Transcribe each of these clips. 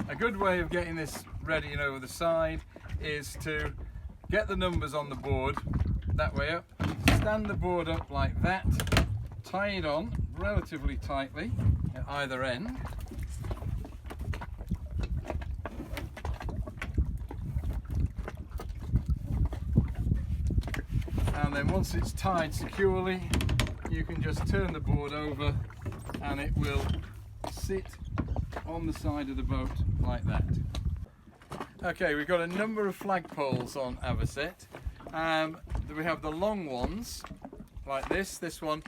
A good way of getting this ready and over the side is to get the numbers on the board that way up, stand the board up like that, tie it on relatively tightly at either end, and then once it's tied securely, you can just turn the board over and it will sit on the side of the boat like that. Okay, we've got a number of flagpoles on Avocet. We have the long ones like this one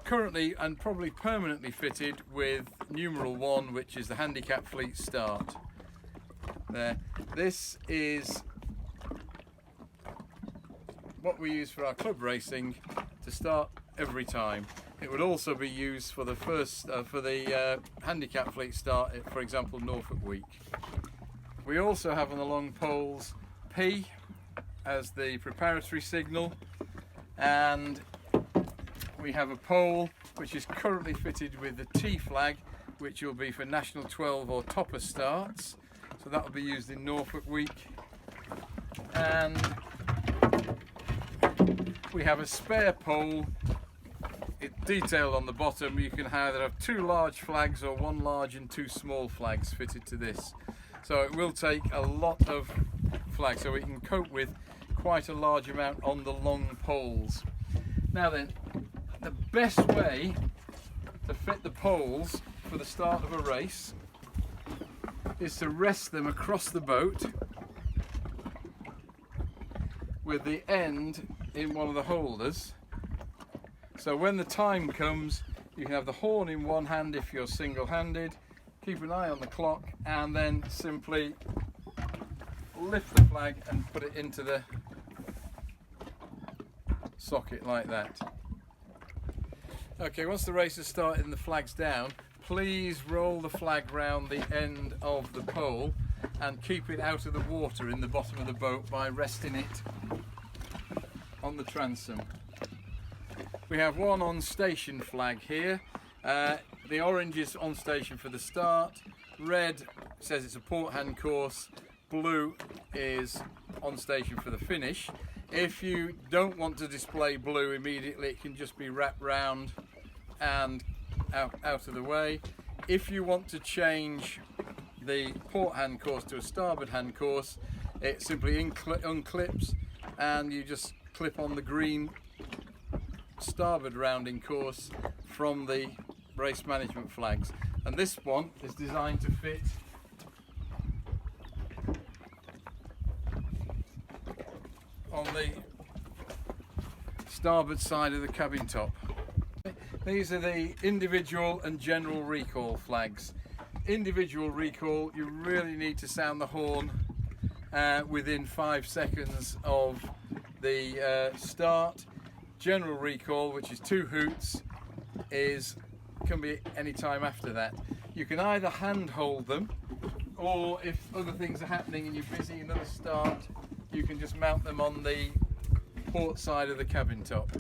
currently and probably permanently fitted with numeral 1, which is the handicap fleet start. There. This is what we use for our club racing to start every time. It would also be used for the handicap fleet start at, for example, Norfolk Week. We also have on the long poles P as the preparatory signal, and we have a pole which is currently fitted with the T flag, which will be for National 12 or topper starts, so that will be used in Norfolk Week. And we have a spare pole, it's detailed on the bottom. You can either have 2 large flags or 1 large and 2 small flags fitted to this. So it will take a lot of flags, so we can cope with quite a large amount on the long poles. Now then, the best way to fit the poles for the start of a race is to rest them across the boat with the end in one of the holders. So when the time comes, you can have the horn in one hand if you're single-handed, keep an eye on the clock, and then simply lift the flag and put it into the socket like that. Okay, once the race has started and the flag's down, please roll the flag round the end of the pole and keep it out of the water in the bottom of the boat by resting it on the transom. We have one on station flag here. The orange is on station for the start, red says it's a port hand course, blue is on station for the finish. If you don't want to display blue immediately, it can just be wrapped round and out of the way. If you want to change the port hand course to a starboard hand course, it simply unclips and you just clip on the green starboard rounding course from the race management flags, and this one is designed to fit on the starboard side of the cabin top. These are the individual and general recall flags. Individual recall, you really need to sound the horn within 5 seconds of the start. General recall, which is 2 hoots, can be any time after that. You can either hand hold them, or if other things are happening and you're busy another start, you can just mount them on the port side of the cabin top.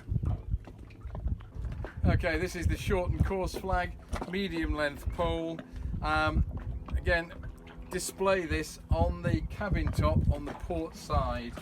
Okay, this is the shortened course flag, medium length pole. Again, display this on the cabin top on the port side